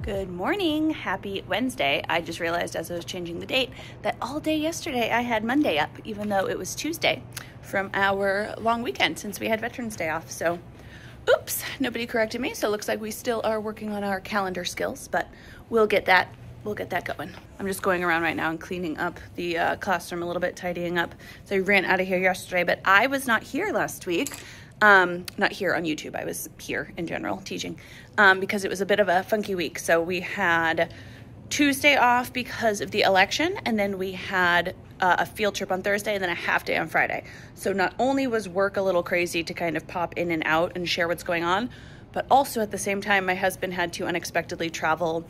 Good morning, happy Wednesday. I just realized as I was changing the date that all day yesterday I had Monday up, even though it was Tuesday from our long weekend since we had Veterans Day off. So, oops, nobody corrected me. So it looks like we still are working on our calendar skills, but we'll get that going. I'm just going around right now and cleaning up the classroom a little bit, tidying up. So I ran out of here yesterday, but I was not here last week. Not here on YouTube, I was here in general teaching, because it was a bit of a funky week. So we had Tuesday off because of the election, and then we had a field trip on Thursday and then a half day on Friday. So not only was work a little crazy to kind of pop in and out and share what's going on, but also at the same time, my husband had to unexpectedly travel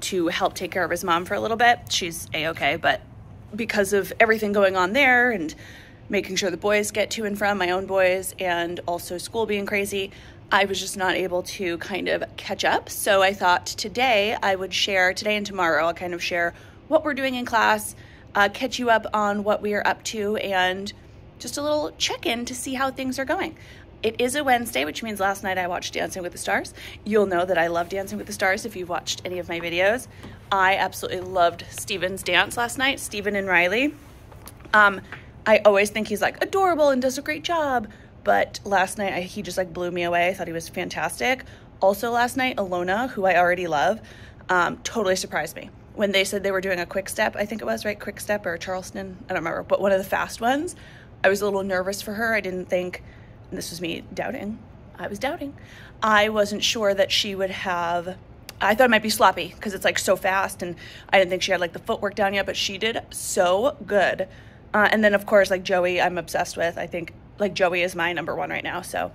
to help take care of his mom for a little bit. She's A-okay, but because of everything going on there and making sure the boys get to and from, my own boys, and also school being crazy, I was just not able to kind of catch up. So I thought today and tomorrow, I'll kind of share what we're doing in class, catch you up on what we are up to, and just a little check-in to see how things are going. It is a Wednesday, which means last night I watched Dancing with the Stars. You'll know that I love Dancing with the Stars if you've watched any of my videos. I absolutely loved Steven's dance last night, Steven and Riley. I always think he's like adorable and does a great job, but last night he just like blew me away. I thought he was fantastic. Also last night, Alona, who I already love, totally surprised me. When they said they were doing a quick step, I think it was, right? Quick step or Charleston, I don't remember, but one of the fast ones. I was a little nervous for her. I didn't think, and this was me doubting, I wasn't sure that she would have, I thought it might be sloppy because it's like so fast, and I didn't think she had like the footwork down yet, but she did so good. And then, of course, like Joey, I'm obsessed with. I think like Joey is my number one right now. So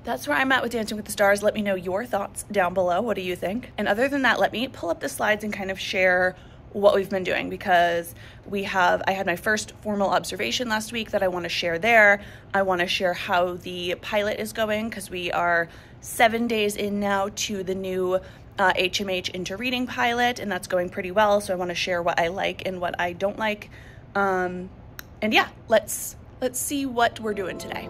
that's where I'm at with Dancing with the Stars. Let me know your thoughts down below. What do you think? And other than that, let me pull up the slides and kind of share what we've been doing, because I had my first formal observation last week that I want to share there. I want to share how the pilot is going, because we are 7 days in now to the new HMH into reading pilot, and that's going pretty well. So I want to share what I like and what I don't like. And yeah, let's see what we're doing today.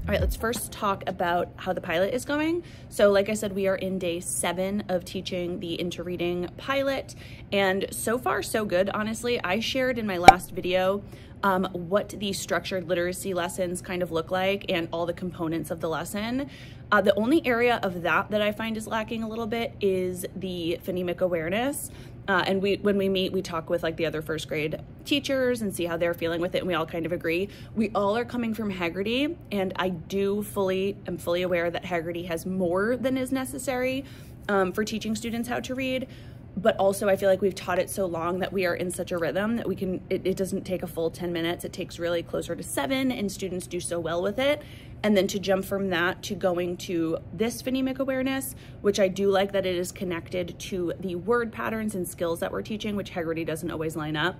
All right, let's first talk about how the pilot is going. So like I said, we are in day 7 of teaching the Into Reading pilot, and so far so good, honestly. I shared in my last video what the structured literacy lessons kind of look like and all the components of the lesson. The only area of that I find is lacking a little bit is the phonemic awareness. And when we meet, we talk with like the other first grade teachers and see how they're feeling with it, and we all kind of agree. We all are coming from Haggerty, and I am fully aware that Haggerty has more than is necessary for teaching students how to read. But also I feel like we've taught it so long that we are in such a rhythm that it doesn't take a full 10 minutes. It takes really closer to 7, and students do so well with it. And then to jump from that to going to this phonemic awareness, which I do like that it is connected to the word patterns and skills that we're teaching, which Haggerty doesn't always line up.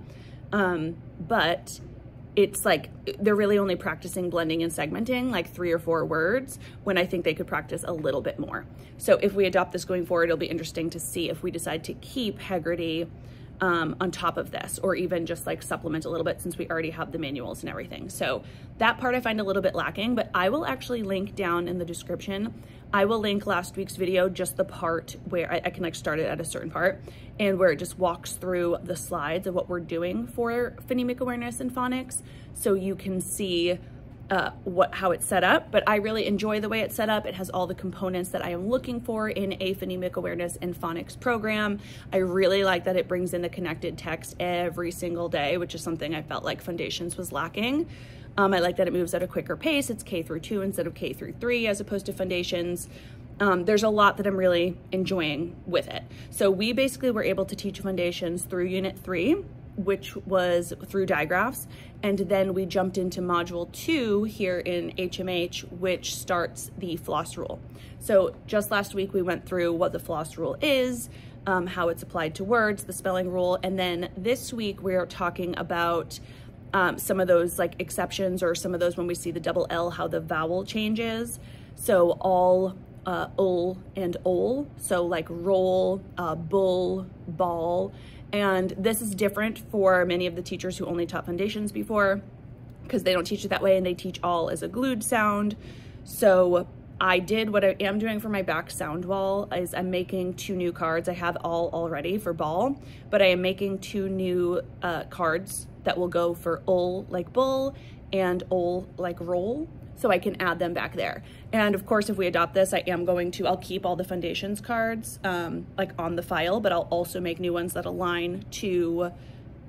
But it's like they're really only practicing blending and segmenting like 3 or 4 words, when I think they could practice a little bit more. So if we adopt this going forward, it'll be interesting to see if we decide to keep Haggerty on top of this, or even just like supplement a little bit, since we already have the manuals and everything. So that part I find a little bit lacking, but I will actually link down in the description. I will link last week's video, just the part where I can like start it at a certain part, and where it just walks through the slides of what we're doing for phonemic awareness and phonics, so you can see how it's set up. But I really enjoy the way it's set up. It has all the components that I am looking for in a phonemic awareness and phonics program. I really like that it brings in the connected text every single day, which is something I felt like Foundations was lacking. I like that it moves at a quicker pace. It's K through 2 instead of K through 3 as opposed to Foundations. There's a lot that I'm really enjoying with it. So we basically were able to teach Foundations through Unit 3, which was through digraphs. And then we jumped into Module 2 here in HMH, which starts the Floss Rule. So just last week, we went through what the Floss Rule is, how it's applied to words, the spelling rule. And then this week, we are talking about some of those like exceptions, or some of those when we see the double L, how the vowel changes. So all, ul and ol. So like roll, bull, ball. And this is different for many of the teachers who only taught foundations before, because they don't teach it that way and they teach all as a glued sound. So I did what I am doing for my back sound wall is I'm making 2 new cards. I have all already for ball, but I am making 2 new cards that will go for ul like bull and ol like roll, so I can add them back there. And of course, if we adopt this, I'll keep all the foundations cards like on the file, but I'll also make new ones that align to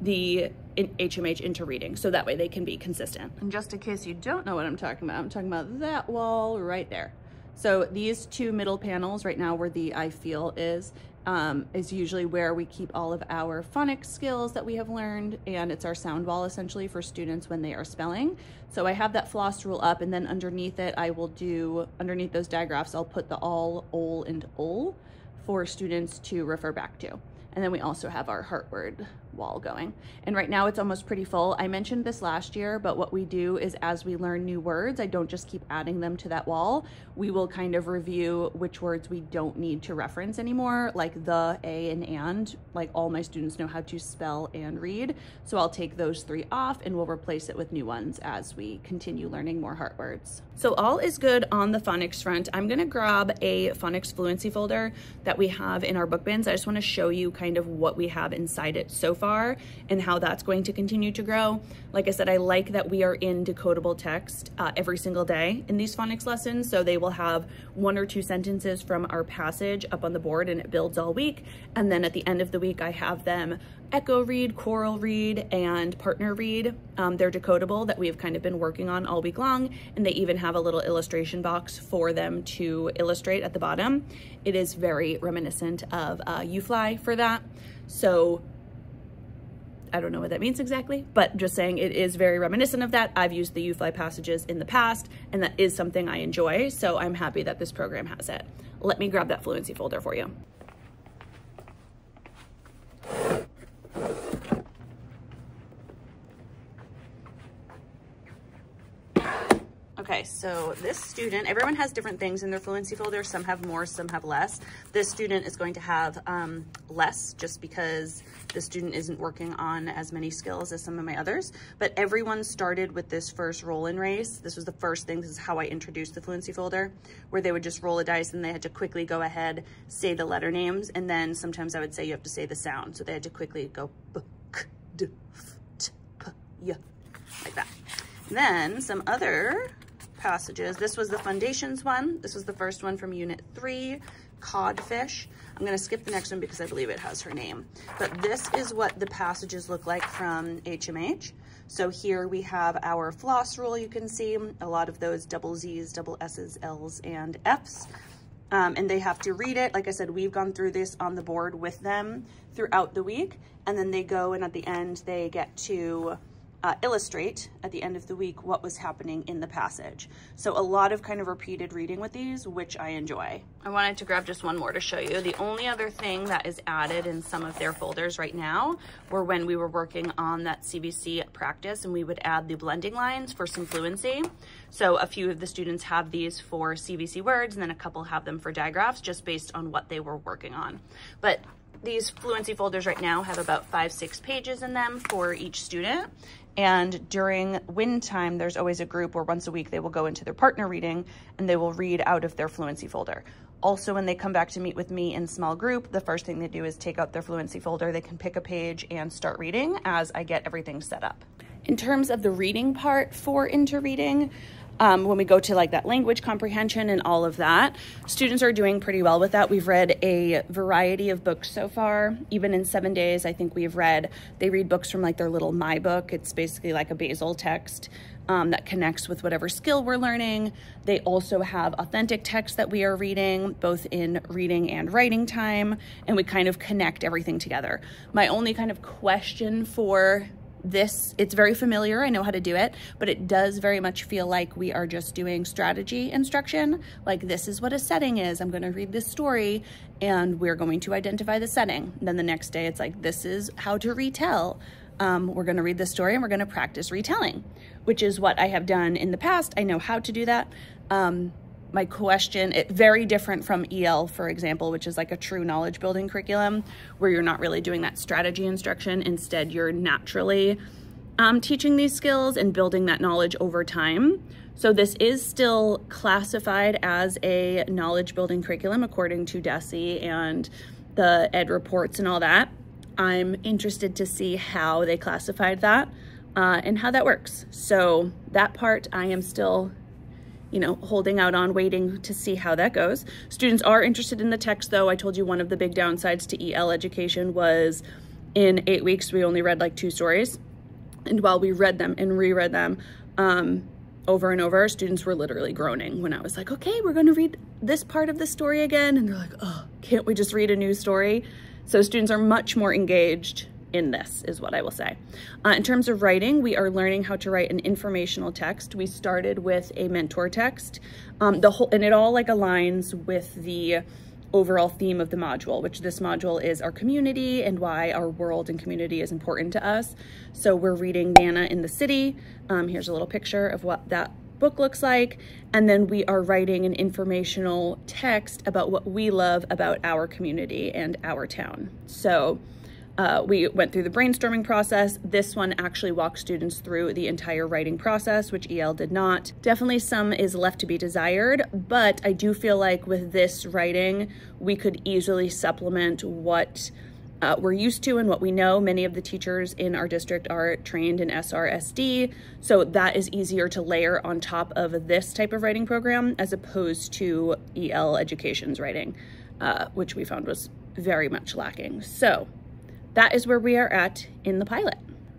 the HMH into reading, so that way they can be consistent. And just in case you don't know what I'm talking about that wall right there. So these 2 middle panels right now, where the I feel is usually where we keep all of our phonics skills that we have learned, and it's our sound wall essentially for students when they are spelling. So I have that floss rule up, and then underneath it, underneath those digraphs, I'll put the all, ol, and ol for students to refer back to. And then we also have our heart word wall going. And right now it's almost pretty full. I mentioned this last year, but what we do is as we learn new words, I don't just keep adding them to that wall. We will kind of review which words we don't need to reference anymore, like the, a, and. Like all my students know how to spell and read. So I'll take those 3 off and we'll replace it with new ones as we continue learning more heart words. So all is good on the phonics front. I'm gonna grab a phonics fluency folder that we have in our book bins. I just wanna show you kind of what we have inside it so far and how that's going to continue to grow. Like I said, I like that we are in decodable text every single day in these phonics lessons. So they will have 1 or 2 sentences from our passage up on the board, and it builds all week. And then at the end of the week, I have them echo read, choral read, and partner read. They're decodable that we have kind of been working on all week long, and they even have a little illustration box for them to illustrate at the bottom. It is very reminiscent of UFly for that. So I don't know what that means exactly, but just saying it is very reminiscent of that. I've used the UFly passages in the past, and that is something I enjoy, so I'm happy that this program has it. Let me grab that fluency folder for you. Okay, so this student, everyone has different things in their fluency folder. Some have more, some have less. This student is going to have less, just because the student isn't working on as many skills as some of my others. But everyone started with this first roll and race. This was the first thing. This is how I introduced the fluency folder, where they would just roll a dice and they had to quickly go ahead, say the letter names, and then sometimes I would say you have to say the sound. So they had to quickly go b, k, d, f, t, p, y, like that. And then some other passages. This was the foundations one. This was the first one from unit 3, codfish. I'm going to skip the next one because I believe it has her name. But this is what the passages look like from HMH. So here we have our floss rule. You can see a lot of those double Z's, double S's, L's, and F's. And they have to read it. Like I said, we've gone through this on the board with them throughout the week. And then they go, and at the end, they get to illustrate at the end of the week what was happening in the passage. So a lot of kind of repeated reading with these, which I enjoy. I wanted to grab just one more to show you. The only other thing that is added in some of their folders right now were when we were working on that CBC practice, and we would add the blending lines for some fluency. So a few of the students have these for CBC words, and then a couple have them for digraphs, just based on what they were working on. But these fluency folders right now have about 5-6 pages in them for each student. And during win time, there's always a group where once a week they will go into their partner reading and they will read out of their fluency folder. Also, when they come back to meet with me in small group, the first thing they do is take out their fluency folder. They can pick a page and start reading as I get everything set up. In terms of the reading part for interreading, when we go to like that language comprehension and all of that, students are doing pretty well with that. We've read a variety of books so far. Even in 7 days, I think they read books from like their little My Book. It's basically like a basal text that connects with whatever skill we're learning. They also have authentic text that we are reading, both in reading and writing time, and we kind of connect everything together. My only kind of question for this, it's very familiar, I know how to do it, but it does very much feel like we are just doing strategy instruction. Like, this is what a setting is. I'm going to read this story and we're going to identify the setting. And then the next day it's like, this is how to retell. we're going to read this story and we're going to practice retelling, which is what I have done in the past. I know how to do that. My question, very different from EL, for example, which is like a true knowledge building curriculum where you're not really doing that strategy instruction. Instead, you're naturally teaching these skills and building that knowledge over time. So this is still classified as a knowledge building curriculum according to DESE and the ed reports and all that. I'm interested to see how they classified that and how that works. So that part I am still, holding out on, waiting to see how that goes. Students are interested in the text though. I told you one of the big downsides to EL education was in 8 weeks, we only read like 2 stories. And while we read them and reread them over and over, students were literally groaning when I was like, okay, we're gonna read this part of the story again. And they're like, oh, can't we just read a new story? So students are much more engaged in this, is what I will say. In terms of writing, we are learning how to write an informational text. We started with a mentor text, and it all like aligns with the overall theme of the module, which this module is our community and why our world and community is important to us. So we're reading Nana in the City. Here's a little picture of what that book looks like. And then we are writing an informational text about what we love about our community and our town. So we went through the brainstorming process. This one actually walks students through the entire writing process, which EL did not. Definitely some is left to be desired, but I do feel like with this writing, we could easily supplement what we're used to and what we know. Many of the teachers in our district are trained in SRSD, so that is easier to layer on top of this type of writing program as opposed to EL education's writing, which we found was very much lacking. So that is where we are at in the pilot.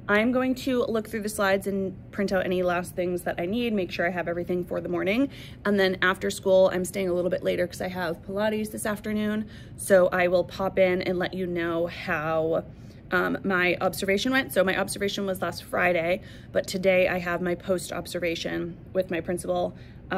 I'm going to look through the slides and print out any last things that I need, make sure I have everything for the morning. And then after school, I'm staying a little bit later because I have Pilates this afternoon. So I will pop in and let you know how my observation went. So my observation was last Friday, but today I have my post-observation with my principal.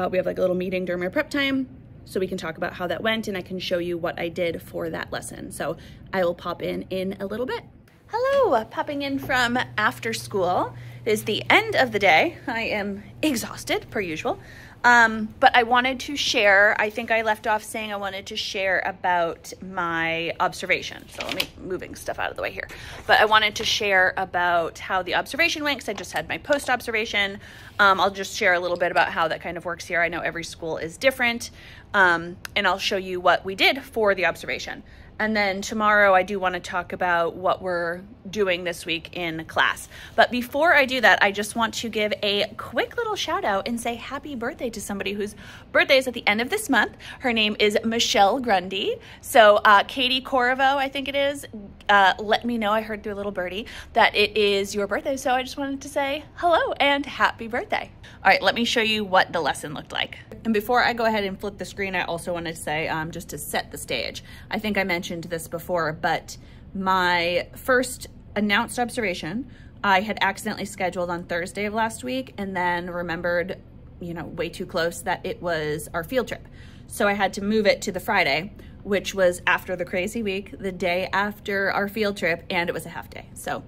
We have like a little meeting during my prep time, so we can talk about how that went and I can show you what I did for that lesson. So I will pop in a little bit. Hello, popping in from after school. It is the end of the day. I am exhausted per usual, but I wanted to share, I think I left off saying I wanted to share about my observation. So let me moving stuff out of the way here. But I wanted to share about how the observation went because I just had my post-observation. I'll just share a little bit about how that kind of works here. I know every school is different, and I'll show you what we did for the observation. And then tomorrow I do want to talk about what we're doing this week in class. But before I do that, I just want to give a quick little shout out and say happy birthday to somebody whose birthday is at the end of this month. Her name is Michelle Grundy. So Katie Corriveau, I think it is, let me know, I heard through a little birdie, that it is your birthday. So I just wanted to say hello and happy birthday. All right, let me show you what the lesson looked like. And before I go ahead and flip the screen, I also want to say, just to set the stage, I think I mentioned this before, but my first announced observation, I had accidentally scheduled on Thursday of last week and then remembered, way too close that it was our field trip. So I had to move it to the Friday, which was after the crazy week, the day after our field trip, and it was a half day. So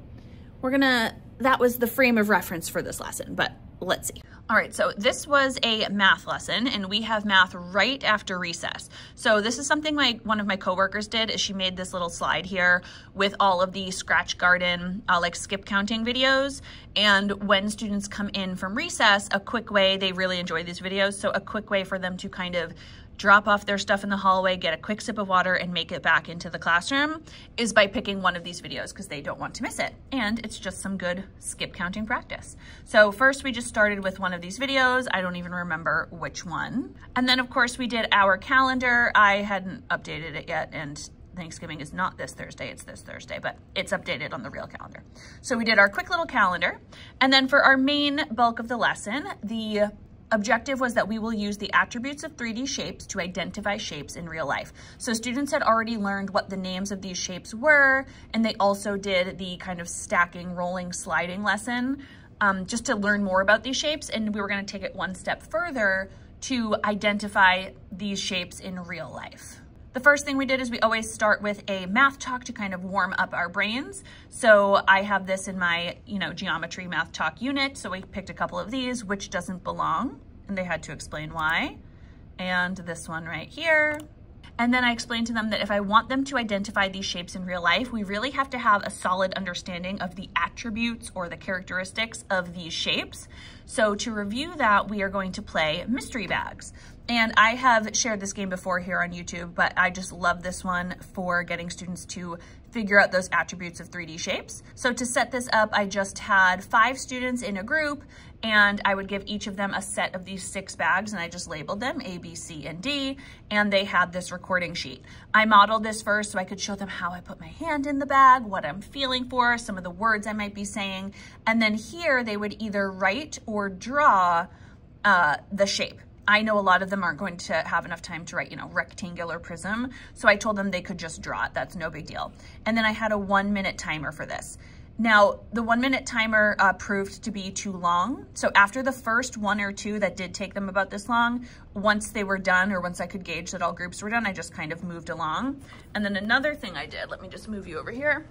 that was the frame of reference for this lesson, but let's see. All right, so this was a math lesson and we have math right after recess. So this is something one of my coworkers did, is she made this little slide here with all of the Scratch Garden like skip counting videos. And when students come in from recess, a quick way, they really enjoy these videos, so a quick way for them to kind of drop off their stuff in the hallway, get a quick sip of water, and make it back into the classroom is by picking one of these videos because they don't want to miss it. And it's just some good skip counting practice. So first we just started with one of these videos. I don't even remember which one. And then of course we did our calendar. I hadn't updated it yet, and Thanksgiving is not this Thursday, it's this Thursday, but it's updated on the real calendar. So we did our quick little calendar. And then for our main bulk of the lesson, the objective was that we will use the attributes of 3D shapes to identify shapes in real life. So students had already learned what the names of these shapes were, and they also did the kind of stacking, rolling, sliding lesson just to learn more about these shapes. And we were going to take it one step further to identify these shapes in real life. The first thing we did is we always start with a math talk to kind of warm up our brains. So I have this in my, geometry math talk unit. So we picked a couple of these, which doesn't belong, and they had to explain why. And this one right here. And then I explained to them that if I want them to identify these shapes in real life, we really have to have a solid understanding of the attributes or the characteristics of these shapes. So to review that, we are going to play mystery bags. And I have shared this game before here on YouTube, but I just love this one for getting students to figure out those attributes of 3D shapes. So to set this up, I just had 5 students in a group, and I would give each of them a set of these 6 bags, and I just labeled them A, B, C, and D, and they had this recording sheet. I modeled this first so I could show them how I put my hand in the bag, what I'm feeling for, some of the words I might be saying, and then here they would either write or draw the shape. I know a lot of them aren't going to have enough time to write, rectangular prism. So I told them they could just draw it. That's no big deal. And then I had a 1-minute timer for this. Now, the 1-minute timer proved to be too long. So after the first 1 or 2 that did take them about this long, once they were done, or once I could gauge that all groups were done, I just kind of moved along. And then another thing I did, let me just move you over here,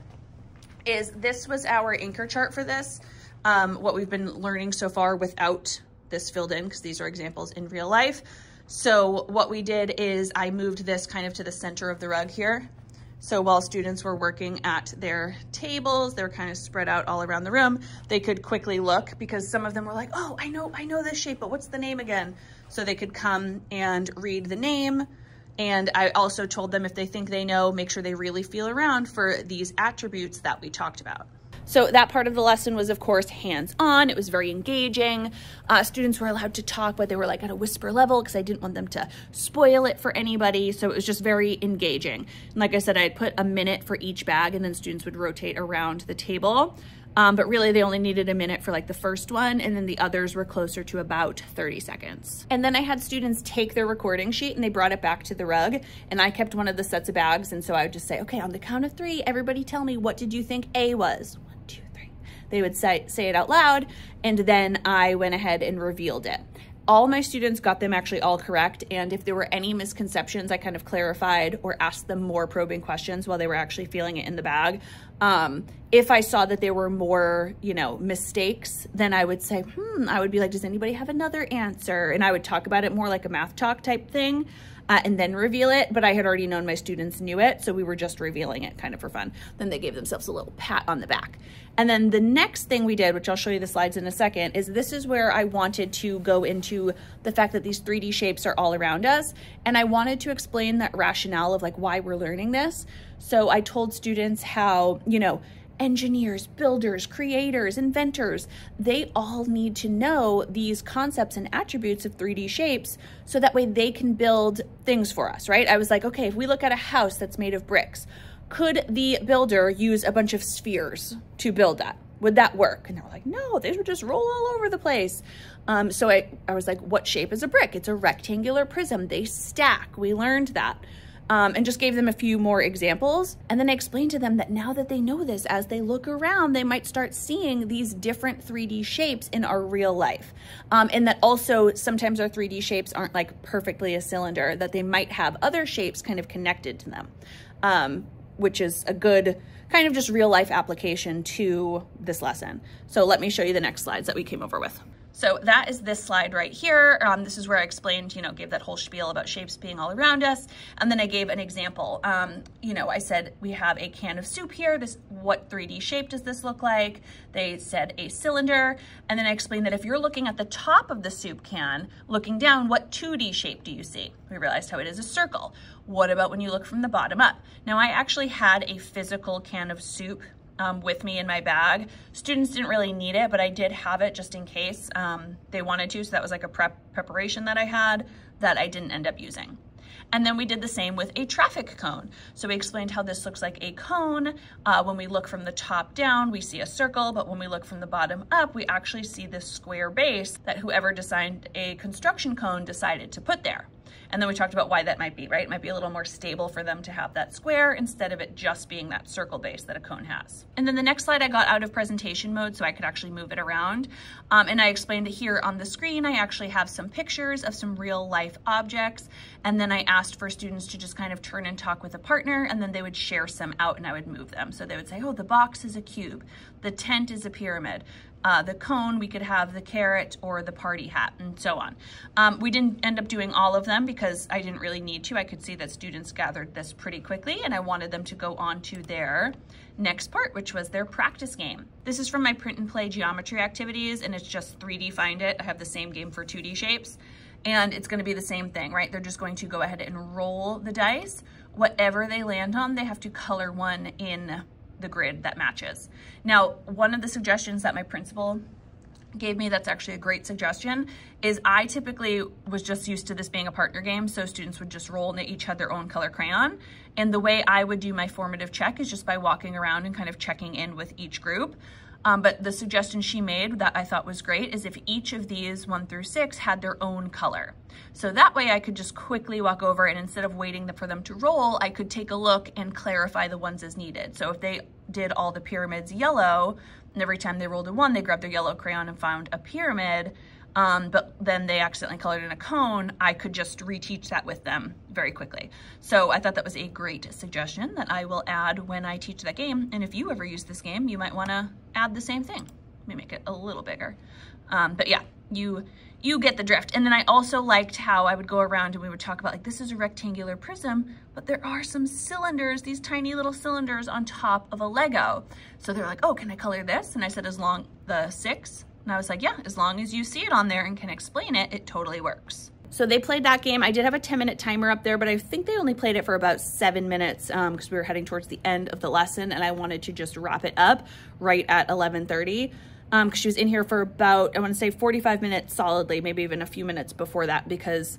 is this was our anchor chart for this. What we've been learning so far without this filled in, because these are examples in real life. So what we did is I moved this kind of to the center of the rug here. So while students were working at their tables, they were kind of spread out all around the room, they could quickly look, because some of them were like, oh, I know this shape, but what's the name again? So they could come and read the name. And I also told them if they think they know, make sure they really feel around for these attributes that we talked about. So that part of the lesson was, of course, hands-on. It was very engaging. Students were allowed to talk, but they were like at a whisper level because I didn't want them to spoil it for anybody. So it was just very engaging. And like I said, I had put a minute for each bag, and then students would rotate around the table. But really they only needed a minute for like the first one, and then the others were closer to about 30 seconds. And then I had students take their recording sheet and they brought it back to the rug, and I kept one of the sets of bags. And so I would just say, okay, on the count of 3, everybody tell me, what did you think A was? 1, 2, 3. They would say it out loud, and then I went ahead and revealed it. All my students got them actually all correct, and if there were any misconceptions, I kind of clarified or asked them more probing questions while they were actually feeling it in the bag. If I saw that there were more, mistakes, then I would say, I would be like, does anybody have another answer? And I would talk about it more like a math talk type thing. And then reveal it, but I had already known my students knew it, so we were just revealing it kind of for fun. Then they gave themselves a little pat on the back. And then the next thing we did, which I'll show you the slides in a second, is this is where I wanted to go into the fact that these 3D shapes are all around us, and I wanted to explain that rationale of like why we're learning this. So I told students how, engineers, builders, creators, inventors, they all need to know these concepts and attributes of 3D shapes so that way they can build things for us, right? I was like, okay, if we look at a house that's made of bricks, could the builder use a bunch of spheres to build that? Would that work? And they were like, no, they would just roll all over the place. So I was like, what shape is a brick? It's a rectangular prism. They stack. We learned that. And just gave them a few more examples. And then I explained to them that now that they know this, as they look around, they might start seeing these different 3D shapes in our real life. And that also sometimes our 3D shapes aren't like perfectly a cylinder, that they might have other shapes kind of connected to them, which is a good kind of just real life application to this lesson. So let me show you the next slides that we came over with. So that is this slide right here. This is where I explained, gave that whole spiel about shapes being all around us. And then I gave an example. I said, we have a can of soup here. What 3D shape does this look like? They said a cylinder. And then I explained that if you're looking at the top of the soup can, looking down, what 2D shape do you see? We realized how it is a circle. What about when you look from the bottom up? Now I actually had a physical can of soup with me in my bag. Students didn't really need it, but I did have it just in case they wanted to. So that was like a preparation that I had that I didn't end up using. And then we did the same with a traffic cone. So we explained how this looks like a cone. When we look from the top down, we see a circle, but when we look from the bottom up, we actually see this square base that whoever designed a construction cone decided to put there. And then we talked about why that might be, right? It might be a little more stable for them to have that square instead of it just being that circle base that a cone has. And then the next slide I got out of presentation mode so I could actually move it around. And I explained it here on the screen. I actually have some pictures of some real life objects. And then I asked for students to just kind of turn and talk with a partner, and then they would share some out and I would move them. So they would say, oh, the box is a cube. The tent is a pyramid. The cone, we could have the carrot or the party hat, and so on. We didn't end up doing all of them because I didn't really need to. I could see that students gathered this pretty quickly, and I wanted them to go on to their next part, which was their practice game. This is from my print and play geometry activities, and it's just 3D Find It. I have the same game for 2D shapes, and it's going to be the same thing, right? They're just going to go ahead and roll the dice. Whatever they land on, they have to color one in the grid that matches. Now, one of the suggestions that my principal gave me that's actually a great suggestion is I typically was just used to this being a partner game, so students would just roll and they each had their own color crayon. And the way I would do my formative check is just by walking around and kind of checking in with each group. But the suggestion she made that I thought was great is if each of these 1 through 6 had their own color. So that way I could just quickly walk over, and instead of waiting for them to roll, I could take a look and clarify the ones as needed. So if they did all the pyramids yellow, and every time they rolled a 1, they grabbed their yellow crayon and found a pyramid, but then they accidentally colored in a cone, I could just reteach that with them very quickly. So I thought that was a great suggestion that I will add when I teach that game. And if you ever use this game, you might want to add the same thing. Let me make it a little bigger. But yeah, you get the drift. And then I also liked how I would go around and we would talk about, like, this is a rectangular prism, but there are some cylinders, these tiny little cylinders on top of a Lego. So they're like, oh, can I color this? And I said, as long the 6. And I was like, yeah, as long as you see it on there and can explain it, it totally works. So they played that game. I did have a 10-minute timer up there, but I think they only played it for about 7 minutes because we were heading towards the end of the lesson and I wanted to just wrap it up right at 11:30. Because she was in here for about, I want to say 45 minutes solidly, maybe even a few minutes before that, because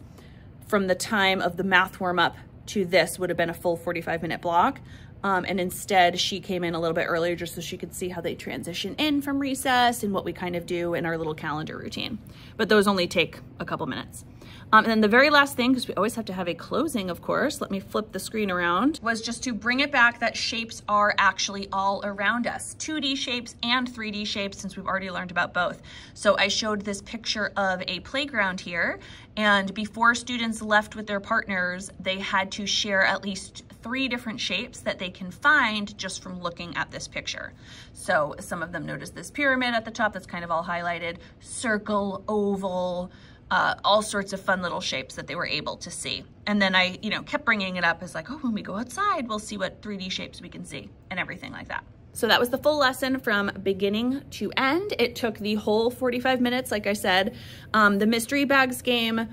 from the time of the math warm-up to this would have been a full 45-minute block. And instead she came in a little bit earlier just so she could see how they transition in from recess and what we kind of do in our little calendar routine. But those only take a couple minutes. And then the very last thing, because we always have to have a closing, of course, let me flip the screen around, was just to bring it back that shapes are actually all around us. 2D shapes and 3D shapes, since we've already learned about both. So I showed this picture of a playground here, and before students left with their partners, they had to share at least 3 different shapes that they can find just from looking at this picture. So some of them noticed this pyramid at the top that's kind of all highlighted, circle, oval, all sorts of fun little shapes that they were able to see. And then I, kept bringing it up as like, oh, when we go outside, we'll see what 3D shapes we can see and everything like that. So that was the full lesson from beginning to end. It took the whole 45 minutes, like I said. The mystery bags game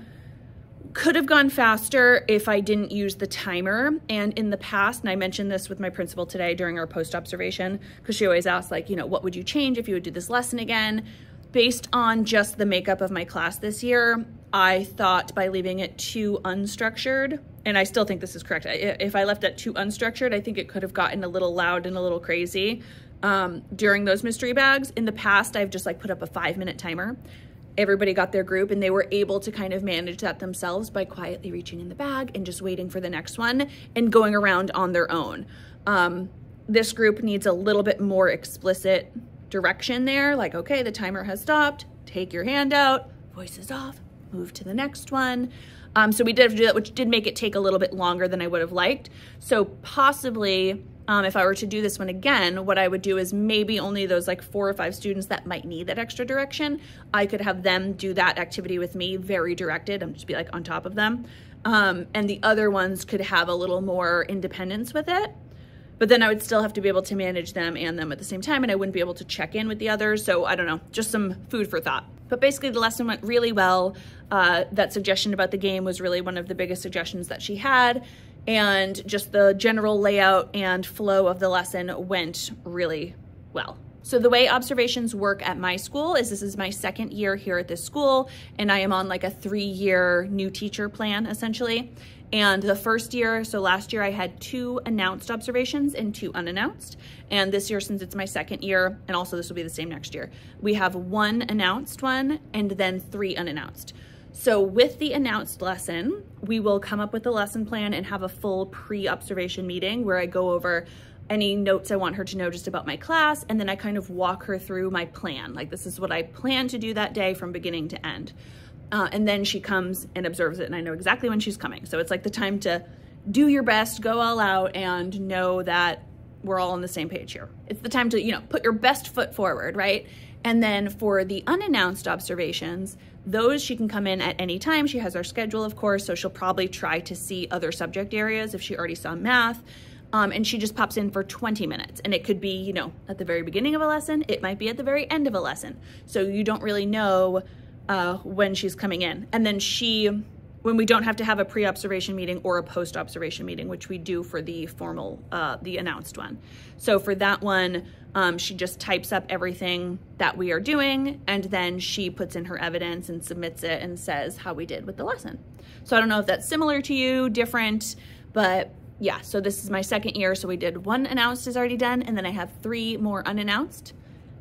could have gone faster if I didn't use the timer. And in the past, and I mentioned this with my principal today during our post-observation, because she always asks, like, what would you change if you would do this lesson again? Based on just the makeup of my class this year, I thought by leaving it too unstructured, and I still think this is correct, if I left it too unstructured, I think it could have gotten a little loud and a little crazy during those mystery bags. In the past, I've just put up a 5-minute timer. Everybody got their group and they were able to kind of manage that themselves by quietly reaching in the bag and just waiting for the next one and going around on their own. This group needs a little bit more explicit direction there, like, okay, the timer has stopped, take your hand out, voices off, move to the next one. So we did have to do that, which did make it take a little bit longer than I would have liked. So possibly, if I were to do this one again, what I would do is maybe only those 4 or 5 students that might need that extra direction, I could have them do that activity with me, very directed, and just be on top of them. And the other ones could have a little more independence with it. But then I would still have to be able to manage them and them at the same time, and I wouldn't be able to check in with the others. So I don't know, just some food for thought. But basically the lesson went really well. That suggestion about the game was really one of the biggest suggestions that she had. And just the general layout and flow of the lesson went really well. So the way observations work at my school is this is my 2nd year here at this school, and I am on a 3-year new teacher plan, essentially. And the first year, so last year I had 2 announced observations and 2 unannounced. And this year, since it's my 2nd year, and also this will be the same next year, we have 1 announced one and then 3 unannounced. So with the announced lesson, we will come up with a lesson plan and have a full pre-observation meeting where I go over any notes I want her to know just about my class, and then I kind of walk her through my plan. Like, this is what I plan to do that day from beginning to end. And then she comes and observes it, and I know exactly when she's coming. So it's like the time to do your best, go all out, and know that we're all on the same page here. It's the time to, you know, put your best foot forward, right? And then for the unannounced observations, those she can come in at any time. She has our schedule, of course, so she'll probably try to see other subject areas if she already saw math. And she just pops in for 20 minutes. And it could be, you know, at the very beginning of a lesson. It might be at the very end of a lesson. So you don't really know when she's coming in. And then when we don't have to have a pre-observation meeting or a post-observation meeting, which we do for the formal, the announced one. So for that one, she just types up everything that we are doing, and then she puts in her evidence and submits it and says how we did with the lesson. So I don't know if that's similar to you, different, but yeah, so this is my second year. So we did one announced is already done, and then I have 3 more unannounced,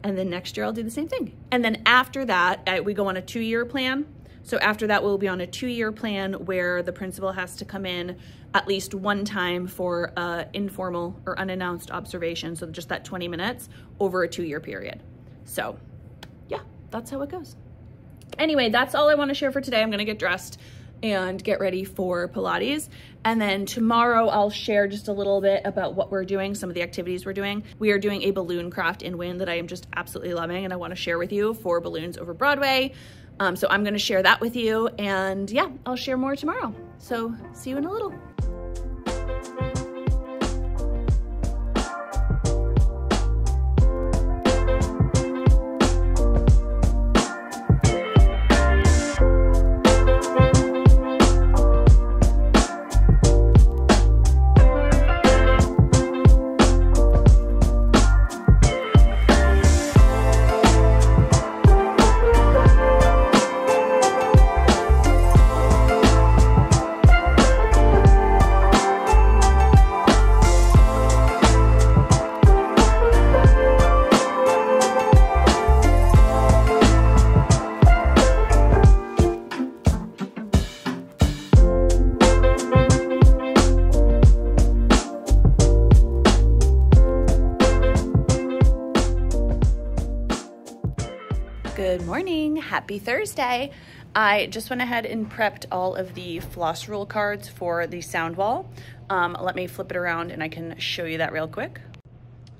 and then next year I'll do the same thing. And then after that, we go on a 2-year plan. So after that, we'll be on a 2-year plan where the principal has to come in at least one time for informal or unannounced observation. So just that 20 minutes over a 2-year period. So yeah, that's how it goes. Anyway, that's all I want to share for today. I'm going to get dressed and get ready for Pilates. And then tomorrow I'll share just a little bit about what we're doing, some of the activities we're doing. We are doing a balloon craft in wind that I am just absolutely loving, and I want to share with you for Balloons Over Broadway. So I'm going to share that with you, and yeah, I'll share more tomorrow. So see you in a little. Good morning, happy Thursday. I just went ahead and prepped all of the Floss Rule cards for the sound wall. Let me flip it around and I can show you that real quick.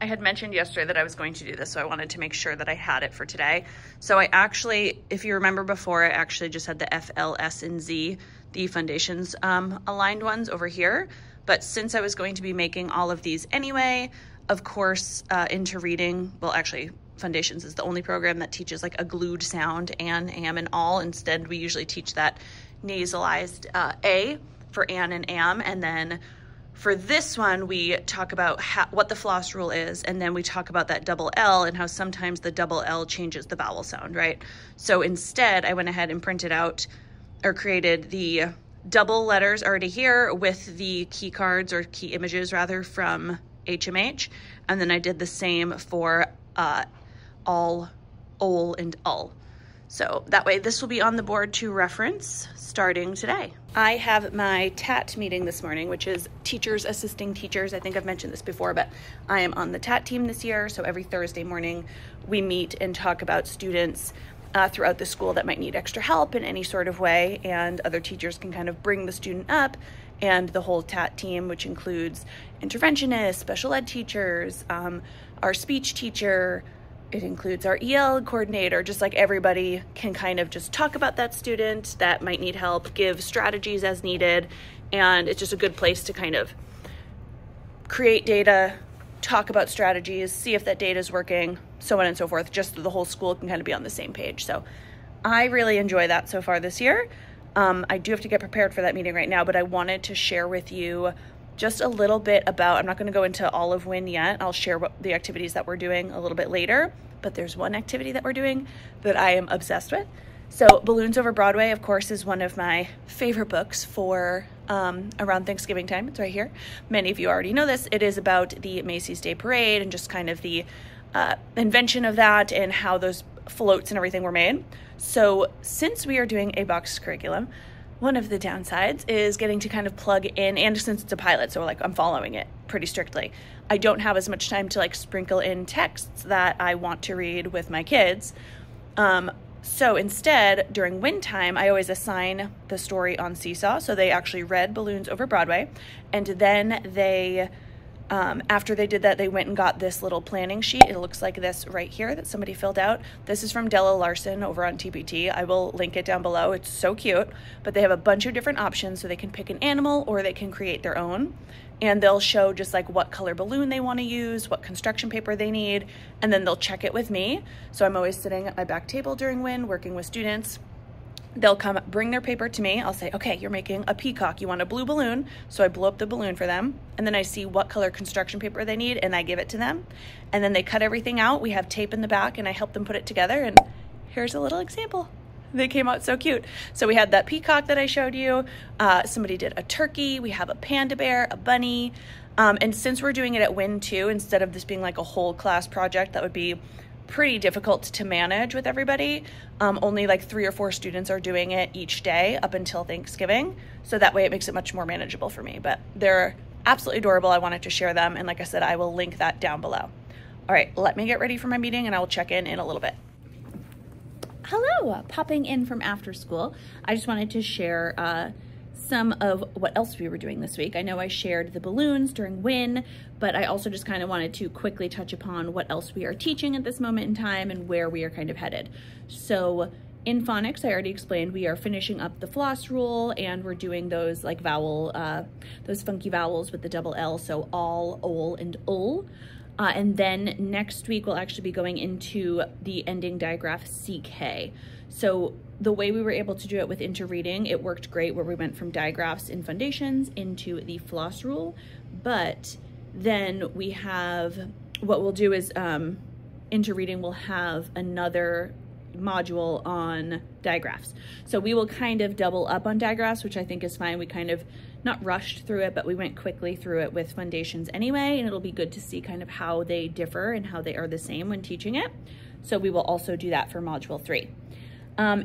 I had mentioned yesterday that I was going to do this, so I wanted to make sure that I had it for today. So I actually, if you remember before, I actually just had the F, L, S, and Z, the foundations aligned ones over here. But since I was going to be making all of these anyway, of course, into reading, well, actually, Foundations is the only program that teaches like a glued sound, an, am, and all. Instead, we usually teach that nasalized A for an and am. And then for this one, we talk about what the floss rule is, and then we talk about that double L and how sometimes the double L changes the vowel sound, right? So instead, I went ahead and printed out or created the double letters already here with the key cards or key images rather from HMH. And then I did the same for all, ol, and ul. So that way this will be on the board to reference starting today. I have my TAT meeting this morning, which is teachers assisting teachers. I think I've mentioned this before, but I am on the TAT team this year. So every Thursday morning we meet and talk about students throughout the school that might need extra help in any sort of way, and other teachers can kind of bring the student up, and the whole TAT team, which includes interventionists, special ed teachers, our speech teacher, it includes our EL coordinator, just like everybody can kind of just talk about that student that might need help, give strategies as needed, and it's just a good place to kind of create data, talk about strategies, see if that data is working, so on and so forth, just so the whole school can kind of be on the same page. So I really enjoy that so far this year. I do have to get prepared for that meeting right now, but I wanted to share with you just a little bit about, I'm not going to go into all of WIN yet. I'll share what the activities that we're doing a little bit later, but there's one activity that we're doing that I am obsessed with. So Balloons Over Broadway, of course, is one of my favorite books for around Thanksgiving time. It's right here. Many of you already know this. It is about the Macy's Day Parade and just kind of the invention of that and how those floats and everything were made. So since we are doing a boxed curriculum, one of the downsides is getting to kind of plug in, and since it's a pilot, so like I'm following it pretty strictly, I don't have as much time to like sprinkle in texts that I want to read with my kids. So instead, during wind time, I always assign the story on Seesaw. So they actually read Balloons Over Broadway. And then they, after they did that, they went and got this little planning sheet. It looks like this right here that somebody filled out. This is from Della Larson over on TPT. I will link it down below. It's so cute. But they have a bunch of different options, so they can pick an animal or they can create their own. And they'll show just like what color balloon they want to use, what construction paper they need, and then they'll check it with me. So I'm always sitting at my back table during WIN working with students. They'll come bring their paper to me. I'll say, okay, you're making a peacock. You want a blue balloon. So I blow up the balloon for them. And then I see what color construction paper they need and I give it to them. And then they cut everything out. We have tape in the back and I help them put it together. And here's a little example. They came out so cute. So we had that peacock that I showed you. Somebody did a turkey. We have a panda bear, a bunny. And since we're doing it at WIN too, instead of this being like a whole class project, that would be pretty difficult to manage with everybody. Only like 3 or 4 students are doing it each day up until Thanksgiving. So that way it makes it much more manageable for me. But they're absolutely adorable. I wanted to share them. And like I said, I will link that down below. All right, let me get ready for my meeting and I will check in a little bit. Hello, popping in from after school. I just wanted to share some of what else we were doing this week. I know I shared the balloons during WIN, but I also just kind of wanted to quickly touch upon what else we are teaching at this moment in time and where we are kind of headed. So in phonics, I already explained we are finishing up the Floss Rule and we're doing those like vowel, those funky vowels with the double L, so all, ol, and ul. And then next week, we'll actually be going into the ending digraph CK. So the way we were able to do it with interreading, it worked great where we went from digraphs in foundations into the Floss Rule. But then we have, what we'll do is interreading will have another module on digraphs. So we will kind of double up on digraphs, which I think is fine. We kind of not rushed through it, but we went quickly through it with foundations anyway, and it'll be good to see kind of how they differ and how they are the same when teaching it. So we will also do that for module 3.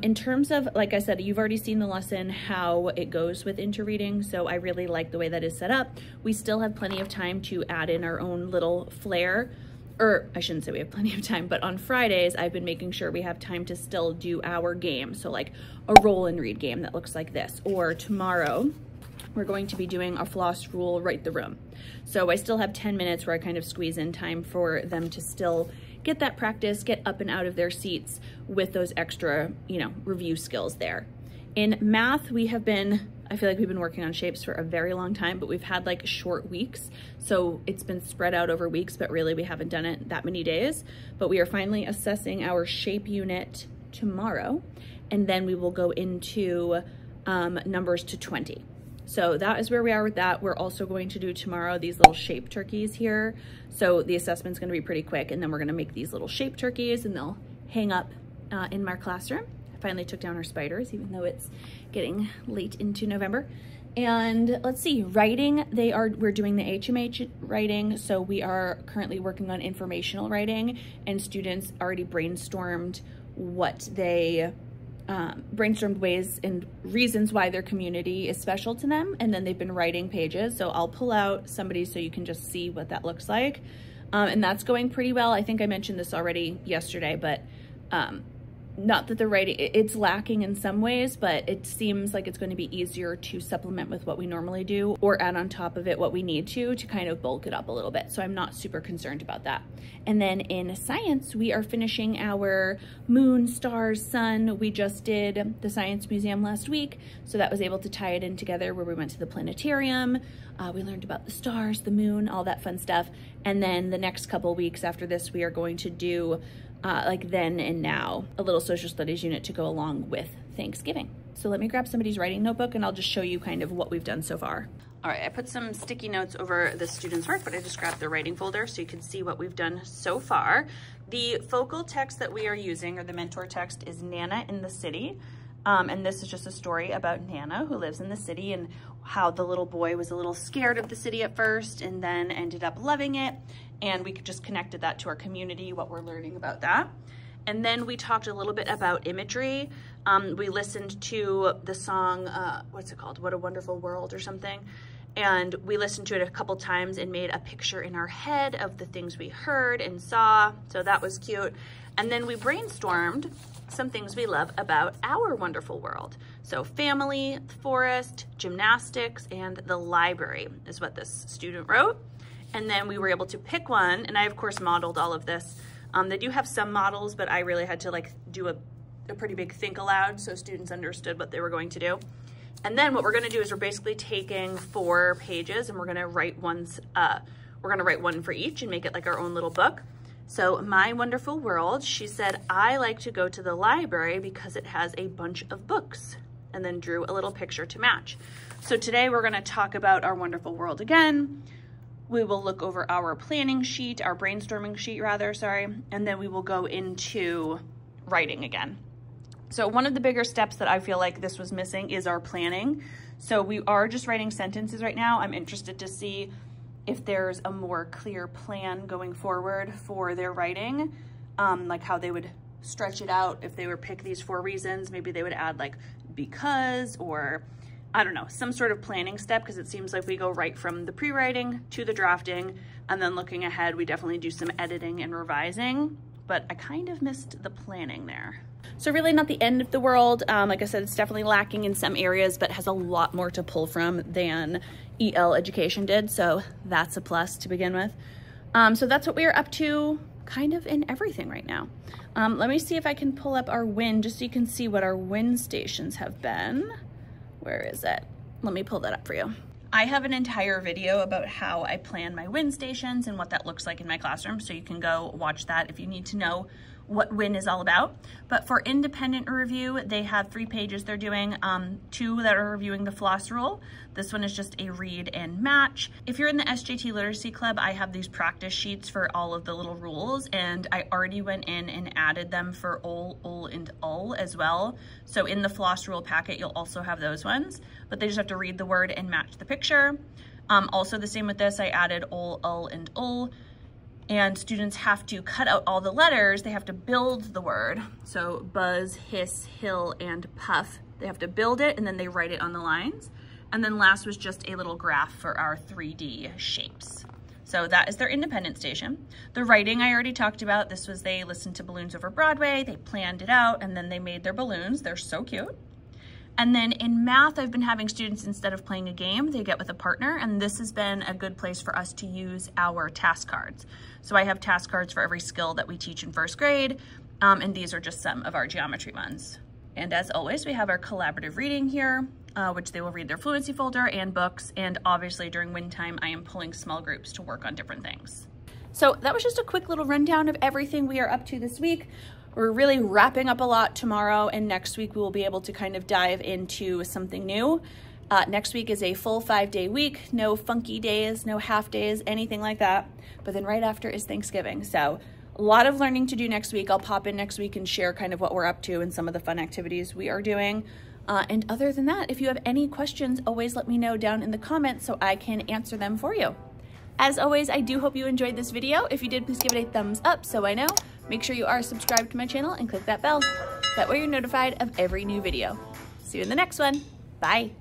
In terms of, like I said, you've already seen the lesson, how it goes with interreading, so I really like the way that is set up. We still have plenty of time to add in our own little flair, or I shouldn't say we have plenty of time, but on Fridays, I've been making sure we have time to still do our game. So like a roll and read game that looks like this, or tomorrow, we're going to be doing a Floss Rule, Write the Room. So I still have 10 minutes where I kind of squeeze in time for them to still get that practice, get up and out of their seats with those extra, review skills there. In math, we have been, I feel like we've been working on shapes for a very long time, but we've had like short weeks. So it's been spread out over weeks, but really we haven't done it that many days. But we are finally assessing our shape unit tomorrow. And then we will go into numbers to 20. So that is where we are with that. We're also going to do tomorrow these little shape turkeys here. So the assessment's gonna be pretty quick, and then we're gonna make these little shape turkeys and they'll hang up in my classroom. I finally took down our spiders, even though it's getting late into November. And let's see, writing, we're doing the HMH writing. So we are currently working on informational writing, and students already brainstormed what they brainstormed ways and reasons why their community is special to them, and then they've been writing pages. So I'll pull out somebody so you can just see what that looks like. And that's going pretty well. I think I mentioned this already yesterday, but not that the writing, it's lacking in some ways, but it seems like it's going to be easier to supplement with what we normally do or add on top of it what we need to kind of bulk it up a little bit. So I'm not super concerned about that. And then in science, we are finishing our moon, stars, sun. We just did the Science Museum last week, so that was able to tie it in together where we went to the planetarium. We learned about the stars, the moon, all that fun stuff. And then the next couple weeks after this, we are going to do like then and now, a little social studies unit to go along with Thanksgiving. So let me grab somebody's writing notebook and I'll just show you kind of what we've done so far. All right, I put some sticky notes over the students' work, but I just grabbed the writing folder so you can see what we've done so far. The focal text that we are using, or the mentor text, is Nana in the City. And this is just a story about Nana, who lives in the city, and how the little boy was a little scared of the city at first and then ended up loving it. And we just connected that to our community, what we're learning about that. And then we talked a little bit about imagery. We listened to the song, what's it called? What a Wonderful World or something. And we listened to it a couple times and made a picture in our head of the things we heard and saw. So that was cute. And then we brainstormed some things we love about our wonderful world. So family, forest, gymnastics, and the library is what this student wrote. And then we were able to pick one, and I of course modeled all of this. They do have some models, but I really had to like do a pretty big think aloud so students understood what they were going to do. And then what we're gonna do is we're basically taking 4 pages and we're gonna write one for each and make it like our own little book. So my wonderful world, she said, I like to go to the library because it has a bunch of books, and then drew a little picture to match. So today we're gonna talk about our wonderful world again. We will look over our planning sheet, our brainstorming sheet rather, sorry, and then we will go into writing again. So one of the bigger steps that I feel like this was missing is our planning. So we are just writing sentences right now. I'm interested to see if there's a more clear plan going forward for their writing, like how they would stretch it out. If they would pick these 4 reasons, maybe they would add like because, or I don't know, some sort of planning step, because it seems like we go right from the pre-writing to the drafting, and then looking ahead, we definitely do some editing and revising, but I kind of missed the planning there. So really not the end of the world. Like I said, it's definitely lacking in some areas, but has a lot more to pull from than EL education did. So that's a plus to begin with. So that's what we are up to kind of in everything right now. Let me see if I can pull up our win just so you can see what our win stations have been. Where is it? Let me pull that up for you. I have an entire video about how I plan my win stations and what that looks like in my classroom. So you can go watch that if you need to know what WIN is all about. But for independent review, they have 3 pages they're doing, 2 that are reviewing the Floss Rule. This one is just a read and match. If you're in the SJT Literacy Club, I have these practice sheets for all of the little rules, and I already went in and added them for ol, and ul as well. So in the Floss Rule packet, you'll also have those ones, but they just have to read the word and match the picture. Also the same with this, I added ol, ul, and ul. And students have to cut out all the letters. They have to build the word. So buzz, hiss, hill, and puff. They have to build it and then they write it on the lines. And then last was just a little graph for our 3D shapes. So that is their independent station. The writing I already talked about. This was they listened to Balloons Over Broadway. They planned it out and then they made their balloons. They're so cute. And then in math, I've been having students, instead of playing a game, they get with a partner, and this has been a good place for us to use our task cards. So I have task cards for every skill that we teach in 1st grade, and these are just some of our geometry ones. And as always, we have our collaborative reading here, which they will read their fluency folder and books, and obviously during win time, I am pulling small groups to work on different things. So that was just a quick little rundown of everything we are up to this week. We're really wrapping up a lot tomorrow, and next week we will be able to kind of dive into something new. Next week is a full 5-day week, no funky days, no half days, anything like that. But then right after is Thanksgiving. So a lot of learning to do next week. I'll pop in next week and share kind of what we're up to and some of the fun activities we are doing. And other than that, if you have any questions, always let me know down in the comments so I can answer them for you. As always, I do hope you enjoyed this video. If you did, please give it a thumbs up so I know. Make sure you are subscribed to my channel and click that bell. That way you're notified of every new video. See you in the next one. Bye.